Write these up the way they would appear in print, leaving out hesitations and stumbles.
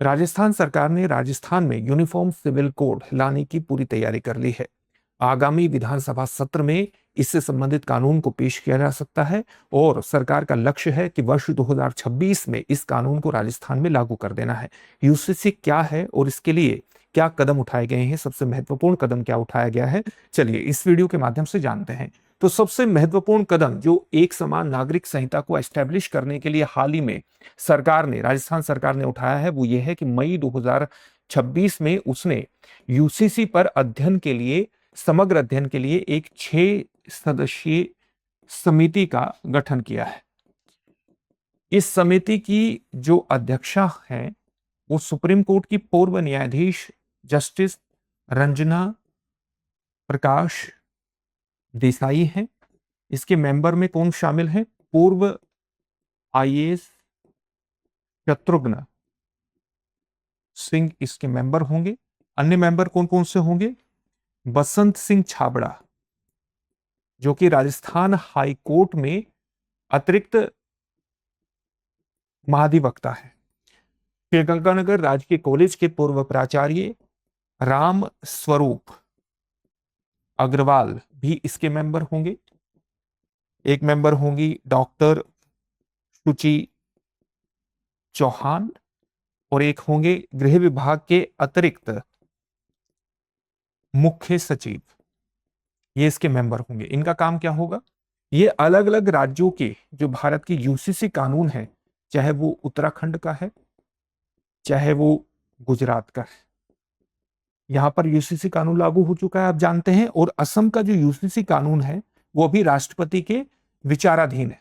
राजस्थान सरकार ने राजस्थान में यूनिफॉर्म सिविल कोड लाने की पूरी तैयारी कर ली है। आगामी विधानसभा सत्र में इससे संबंधित कानून को पेश किया जा सकता है और सरकार का लक्ष्य है कि वर्ष 2026 में इस कानून को राजस्थान में लागू कर देना है। यूसीसी क्या है और इसके लिए क्या कदम उठाए गए हैं, सबसे महत्वपूर्ण कदम क्या उठाया गया है, चलिए इस वीडियो के माध्यम से जानते हैं। तो सबसे महत्वपूर्ण कदम जो एक समान नागरिक संहिता को एस्टेब्लिश करने के लिए हाल ही में राजस्थान सरकार ने उठाया है, वो ये है कि मई 2026 में उसने यूसीसी पर समग्र अध्ययन के लिए एक 6 सदस्यीय समिति का गठन किया है। इस समिति की जो अध्यक्षा है वो सुप्रीम कोर्ट की पूर्व न्यायाधीश जस्टिस रंजना प्रकाश देसाई हैं। इसके मेंबर में कौन शामिल है? पूर्व आईएएस शत्रुघ्न सिंह इसके मेंबर होंगे। अन्य मेंबर कौन कौन से होंगे? बसंत सिंह छाबड़ा जो कि राजस्थान हाई कोर्ट में अतिरिक्त महाधिवक्ता है। श्रीगंगानगर राजकीय कॉलेज के पूर्व प्राचार्य राम स्वरूप अग्रवाल भी इसके मेंबर होंगे। एक मेंबर होंगी डॉक्टर सुचि चौहान और एक होंगे गृह विभाग के अतिरिक्त मुख्य सचिव, ये इसके मेंबर होंगे। इनका काम क्या होगा? ये अलग अलग राज्यों के जो भारत के यूसीसी कानून है, चाहे वो उत्तराखंड का है चाहे वो गुजरात का है, यहां पर यूसीसी कानून लागू हो चुका है, आप जानते हैं। और असम का जो यूसीसी कानून है वो भी राष्ट्रपति के विचाराधीन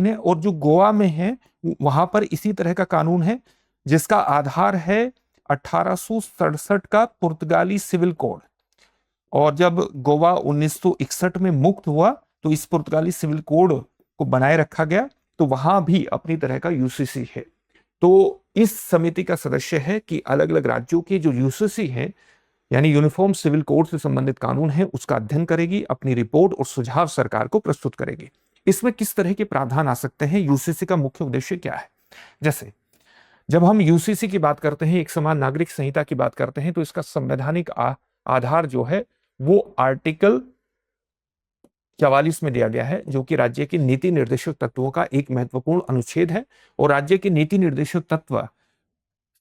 है, और जो गोवा में है वहां पर इसी तरह का कानून है जिसका आधार है 1867 का पुर्तगाली सिविल कोड। और जब गोवा 1961 में मुक्त हुआ तो इस पुर्तगाली सिविल कोड को बनाए रखा गया, तो वहां भी अपनी तरह का यूसीसी है। तो इस समिति का सदस्य है कि अलग अलग राज्यों के जो यूसीसी है यानी यूनिफॉर्म सिविल कोड से संबंधित कानून है उसका अध्ययन करेगी, अपनी रिपोर्ट और सुझाव सरकार को प्रस्तुत करेगी। इसमें किस तरह के प्रावधान आ सकते हैं, यूसीसी का मुख्य उद्देश्य क्या है? जैसे जब हम यूसीसी की बात करते हैं, एक समान नागरिक संहिता की बात करते हैं, तो इसका संवैधानिक आधार जो है वो आर्टिकल 44 में दिया गया है, जो कि राज्य के नीति निर्देशक तत्वों का एक महत्वपूर्ण अनुच्छेद है। और राज्य के नीति निर्देशक तत्व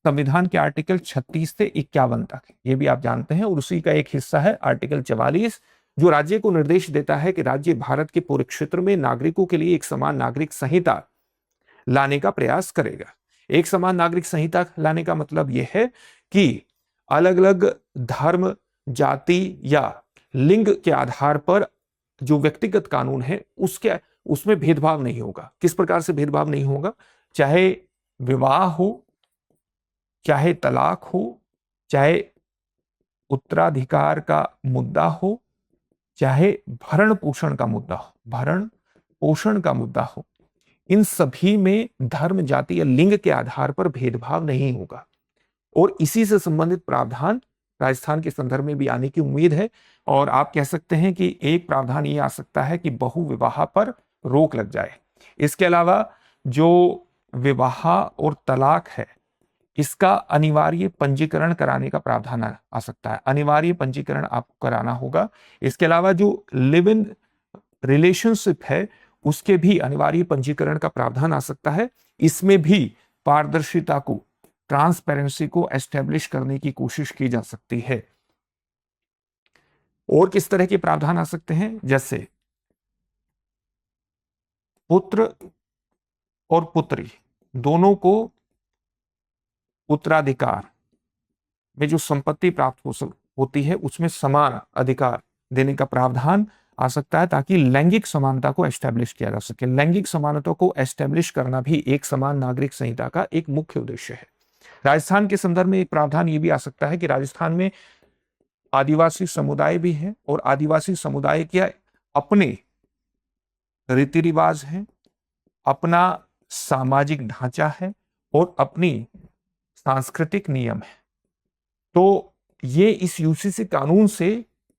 संविधान के आर्टिकल 36 से 51 तक, ये भी आप जानते हैं। और उसी का एक हिस्सा है आर्टिकल 44, जो राज्य को निर्देश देता है कि राज्य भारत के पूरे क्षेत्र में नागरिकों के लिए एक समान नागरिक संहिता लाने का प्रयास करेगा। एक समान नागरिक संहिता लाने का मतलब यह है कि अलग अलग धर्म, जाति या लिंग के आधार पर जो व्यक्तिगत कानून है उसमें भेदभाव नहीं होगा। किस प्रकार से भेदभाव नहीं होगा? चाहे विवाह हो, चाहे तलाक हो, चाहे उत्तराधिकार का मुद्दा हो, चाहे भरण पोषण का मुद्दा हो, इन सभी में धर्म, जाति या लिंग के आधार पर भेदभाव नहीं होगा। और इसी से संबंधित प्रावधान राजस्थान के संदर्भ में भी आने की उम्मीद है। और आप कह सकते हैं कि एक प्रावधान ये आ सकता है कि बहुविवाह पर रोक लग जाए। इसके अलावा जो विवाह और तलाक है इसका अनिवार्य पंजीकरण कराने का प्रावधान आ सकता है, अनिवार्य पंजीकरण आपको कराना होगा। इसके अलावा जो लिव इन रिलेशनशिप है उसके भी अनिवार्य पंजीकरण का प्रावधान आ सकता है। इसमें भी पारदर्शिता को, ट्रांसपेरेंसी को एस्टेब्लिश करने की कोशिश की जा सकती है। और किस तरह के प्रावधान आ सकते हैं? जैसे पुत्र और पुत्री दोनों को उत्तराधिकार में जो संपत्ति प्राप्त होती है उसमें समान अधिकार देने का प्रावधान आ सकता है, ताकि लैंगिक समानता को एस्टेब्लिश किया जा सके। लैंगिक समानता को एस्टेब्लिश करना भी एक समान नागरिक संहिता का एक मुख्य उद्देश्य है। राजस्थान के संदर्भ में एक प्रावधान ये भी आ सकता है कि राजस्थान में आदिवासी समुदाय भी है और आदिवासी समुदाय के अपने रीति रिवाज हैं, अपना सामाजिक ढांचा है और अपनी सांस्कृतिक नियम है। तो ये इस यूसीसी कानून से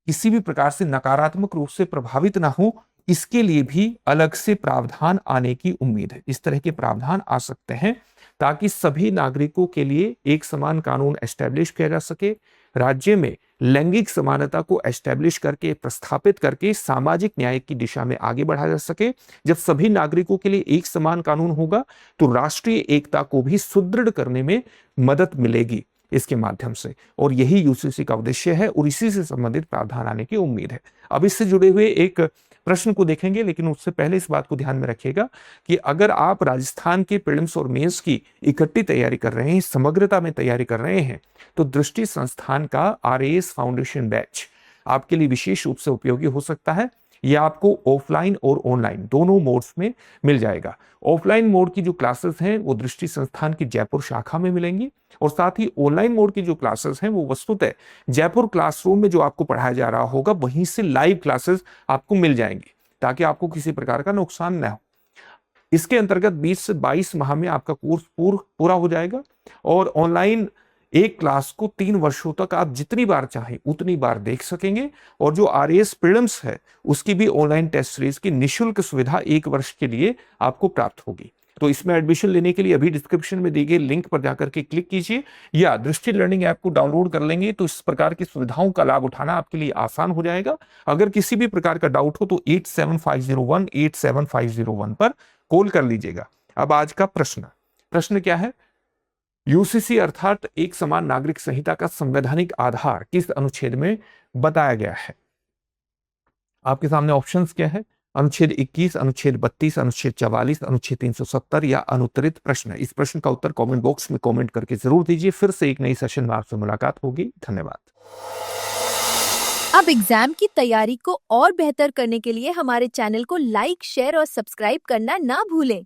किसी भी प्रकार से नकारात्मक रूप से प्रभावित ना हो, इसके लिए भी अलग से प्रावधान आने की उम्मीद है। इस तरह के प्रावधान आ सकते हैं ताकि सभी नागरिकों के लिए एक समान कानून एस्टेब्लिश किया जा सके, राज्य में लैंगिक समानता को एस्टेब्लिश करके प्रस्थापित करके सामाजिक न्याय की दिशा में आगे बढ़ाया जा सके। जब सभी नागरिकों के लिए एक समान कानून होगा तो राष्ट्रीय एकता को भी सुदृढ़ करने में मदद मिलेगी इसके माध्यम से, और यही यूसीसी का उद्देश्य है और इसी से संबंधित प्रावधान आने की उम्मीद है। अब इससे जुड़े हुए एक प्रश्न को देखेंगे, लेकिन उससे पहले इस बात को ध्यान में रखिएगा कि अगर आप राजस्थान के प्रीलिम्स और मेंस की इकट्ठी तैयारी कर रहे हैं, समग्रता में तैयारी कर रहे हैं, तो दृष्टि संस्थान का आरएएस फाउंडेशन बैच आपके लिए विशेष रूप से उपयोगी हो सकता है। यह आपको ऑफलाइन और ऑनलाइन दोनों मोड्स में मिल जाएगा। ऑफलाइन मोड की जो क्लासेस हैं वो दृष्टि संस्थान की जयपुर शाखा में मिलेंगी, और साथ ही ऑनलाइन मोड की जो क्लासेस हैं वो वस्तुतः जयपुर क्लासरूम में जो आपको पढ़ाया जा रहा होगा वहीं से लाइव क्लासेस आपको मिल जाएंगी, ताकि आपको किसी प्रकार का नुकसान न हो। इसके अंतर्गत 20 से 22 माह में आपका कोर्स पूरा हो जाएगा, और ऑनलाइन एक क्लास को 3 वर्षों तक आप जितनी बार चाहें उतनी बार देख सकेंगे, और जो आरएएस प्रीलिम्स है उसकी भी ऑनलाइन टेस्ट सीरीज की निःशुल्क सुविधा 1 वर्ष के लिए आपको प्राप्त होगी। तो इसमें एडमिशन लेने के लिए अभी डिस्क्रिप्शन में दी गई लिंक पर जाकर के क्लिक कीजिए, या दृष्टि लर्निंग ऐप को डाउनलोड कर लेंगे तो इस प्रकार की सुविधाओं का लाभ उठाना आपके लिए आसान हो जाएगा। अगर किसी भी प्रकार का डाउट हो तो 8750187501 पर कॉल कर लीजिएगा। अब आज का प्रश्न क्या है? यूसीसी अर्थात एक समान नागरिक संहिता का संवैधानिक आधार किस अनुच्छेद में बताया गया है? आपके सामने ऑप्शंस क्या है? अनुच्छेद 21, अनुच्छेद 32, अनुच्छेद 44, अनुच्छेद 370 या अनुत्तरित प्रश्न। इस प्रश्न का उत्तर कमेंट बॉक्स में कमेंट करके जरूर दीजिए। फिर से एक नई सेशन में आपसे मुलाकात होगी। धन्यवाद। अब एग्जाम की तैयारी को और बेहतर करने के लिए हमारे चैनल को लाइक, शेयर और सब्सक्राइब करना ना भूलें।